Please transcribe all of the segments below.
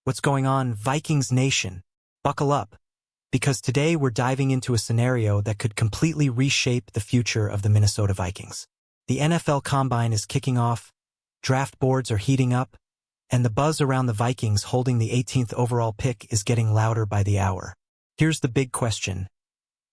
What's going on, Vikings Nation? Buckle up, because today we're diving into a scenario that could completely reshape the future of the Minnesota Vikings. The NFL Combine is kicking off, draft boards are heating up, and the buzz around the Vikings holding the 18th overall pick is getting louder by the hour. Here's the big question.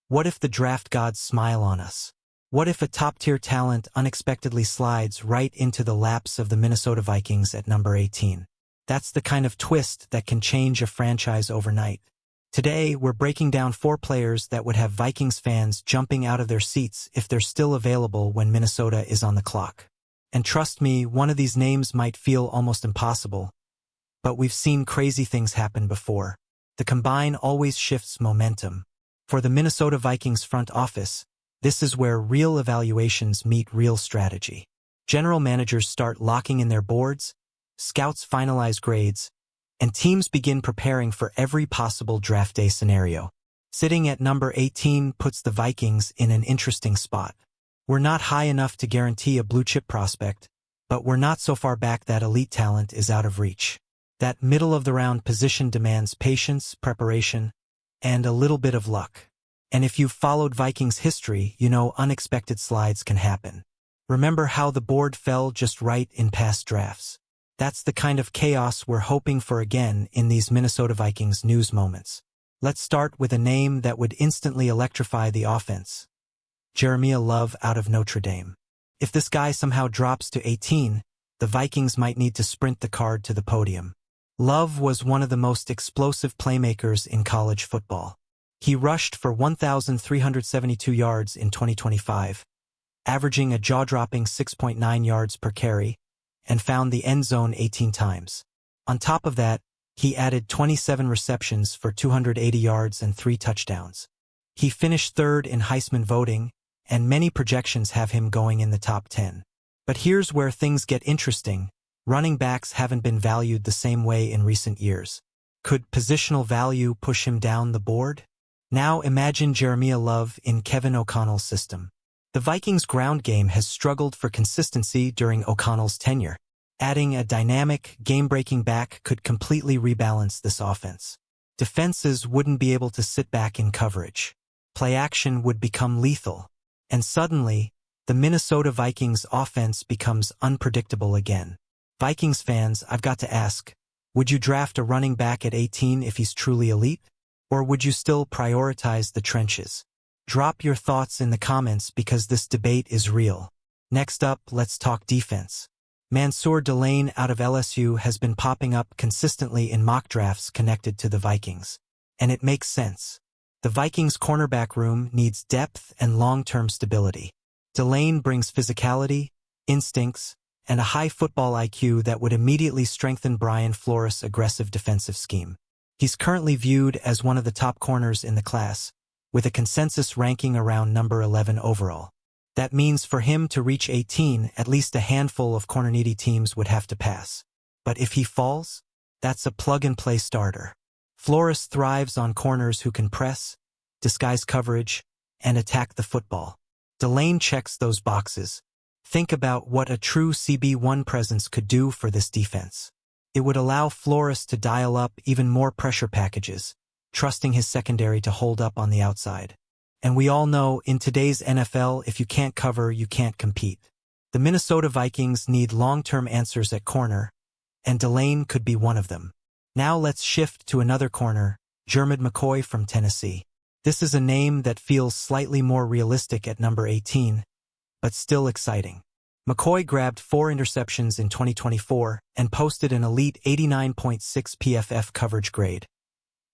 What if the draft gods smile on us? What if a top-tier talent unexpectedly slides right into the laps of the Minnesota Vikings at number 18? That's the kind of twist that can change a franchise overnight. Today, we're breaking down 4 players that would have Vikings fans jumping out of their seats if they're still available when Minnesota is on the clock. And trust me, one of these names might feel almost impossible, but we've seen crazy things happen before. The combine always shifts momentum. For the Minnesota Vikings front office, this is where real evaluations meet real strategy. General managers start locking in their boards, scouts finalize grades, and teams begin preparing for every possible draft day scenario. Sitting at number 18 puts the Vikings in an interesting spot. We're not high enough to guarantee a blue-chip prospect, but we're not so far back that elite talent is out of reach. That middle-of-the-round position demands patience, preparation, and a little bit of luck. And if you've followed Vikings history, you know unexpected slides can happen. Remember how the board fell just right in past drafts. That's the kind of chaos we're hoping for again in these Minnesota Vikings news moments. Let's start with a name that would instantly electrify the offense. Jeremiah Love out of Notre Dame. If this guy somehow drops to 18, the Vikings might need to sprint the card to the podium. Love was one of the most explosive playmakers in college football. He rushed for 1,372 yards in 2025, averaging a jaw-dropping 6.9 yards per carry, and found the end zone 18 times. On top of that, he added 27 receptions for 280 yards and 3 touchdowns. He finished third in Heisman voting, and many projections have him going in the top 10. But here's where things get interesting. Running backs haven't been valued the same way in recent years. Could positional value push him down the board? Now imagine Jeremiah Love in Kevin O'Connell's system. The Vikings' ground game has struggled for consistency during O'Connell's tenure. Adding a dynamic, game-breaking back could completely rebalance this offense. Defenses wouldn't be able to sit back in coverage. Play action would become lethal. And suddenly, the Minnesota Vikings offense becomes unpredictable again. Vikings fans, I've got to ask, would you draft a running back at 18 if he's truly elite? Or would you still prioritize the trenches? Drop your thoughts in the comments because this debate is real. Next up, let's talk defense. Mansour Delane out of LSU has been popping up consistently in mock drafts connected to the Vikings. And it makes sense. The Vikings' cornerback room needs depth and long-term stability. Delane brings physicality, instincts, and a high football IQ that would immediately strengthen Brian Flores' aggressive defensive scheme. He's currently viewed as one of the top corners in the class, with a consensus ranking around number 11 overall. That means for him to reach 18, at least a handful of corner-needy teams would have to pass. But if he falls, that's a plug-and-play starter. Flores thrives on corners who can press, disguise coverage, and attack the football. Delane checks those boxes. Think about what a true CB1 presence could do for this defense. It would allow Flores to dial up even more pressure packages, trusting his secondary to hold up on the outside. And we all know, in today's NFL, if you can't cover, you can't compete. The Minnesota Vikings need long-term answers at corner, and Delane could be one of them. Now let's shift to another corner, Jermad McCoy from Tennessee. This is a name that feels slightly more realistic at number 18, but still exciting. McCoy grabbed 4 interceptions in 2024 and posted an elite 89.6 PFF coverage grade,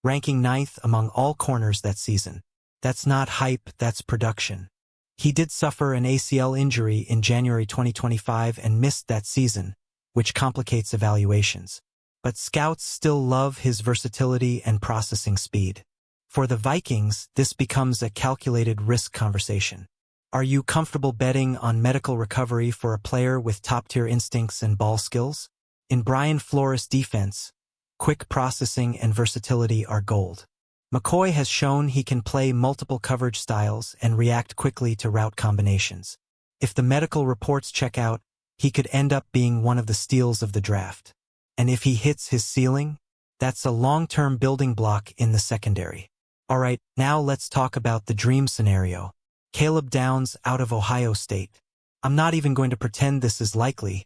ranking 9th among all corners that season. That's not hype, that's production. He did suffer an ACL injury in January 2025 and missed that season, which complicates evaluations. But scouts still love his versatility and processing speed. For the Vikings, this becomes a calculated risk conversation. Are you comfortable betting on medical recovery for a player with top-tier instincts and ball skills? In Brian Flores' defense, quick processing and versatility are gold. McCoy has shown he can play multiple coverage styles and react quickly to route combinations. If the medical reports check out, he could end up being one of the steals of the draft. And if he hits his ceiling, That's a long-term building block in the secondary. Alright, now let's talk about the dream scenario. Caleb Downs out of Ohio State. I'm not even going to pretend this is likely,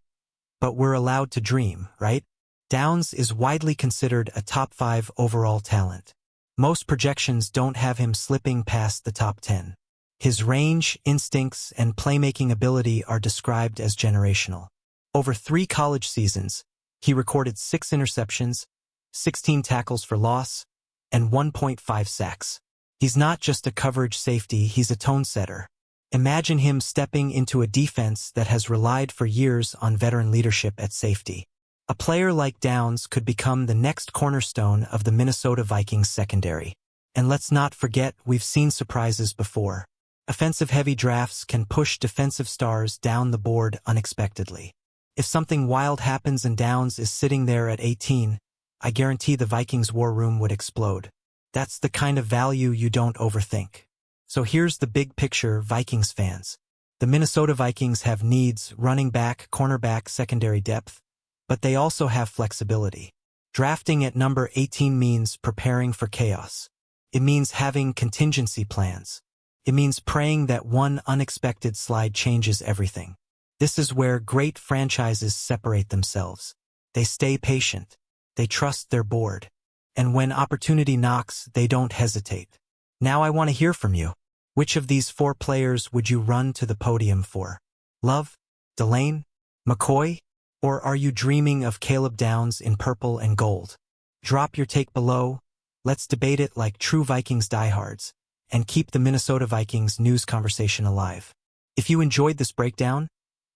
but we're allowed to dream, right? Downs is widely considered a top 5 overall talent. Most projections don't have him slipping past the top 10. His range, instincts, and playmaking ability are described as generational. Over 3 college seasons, he recorded 6 interceptions, 16 tackles for loss, and 1.5 sacks. He's not just a coverage safety, he's a tone setter. Imagine him stepping into a defense that has relied for years on veteran leadership at safety. A player like Downs could become the next cornerstone of the Minnesota Vikings secondary. And let's not forget, we've seen surprises before. Offensive-heavy drafts can push defensive stars down the board unexpectedly. If something wild happens and Downs is sitting there at 18, I guarantee the Vikings war room would explode. That's the kind of value you don't overthink. So here's the big picture, Vikings fans. The Minnesota Vikings have needs: running back, cornerback, secondary depth, but they also have flexibility. Drafting at number 18 means preparing for chaos. It means having contingency plans. It means praying that one unexpected slide changes everything. This is where great franchises separate themselves. They stay patient. They trust their board. And when opportunity knocks, they don't hesitate. Now I want to hear from you. Which of these 4 players would you run to the podium for? Love? Delane? McCoy? Or are you dreaming of Caleb Downs in purple and gold? Drop your take below. Let's debate it like true Vikings diehards, and keep the Minnesota Vikings news conversation alive. If you enjoyed this breakdown,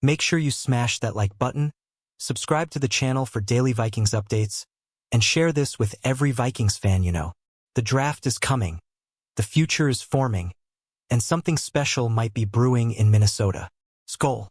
make sure you smash that like button, subscribe to the channel for daily Vikings updates, and share this with every Vikings fan you know. The draft is coming, the future is forming, and something special might be brewing in Minnesota. Skol.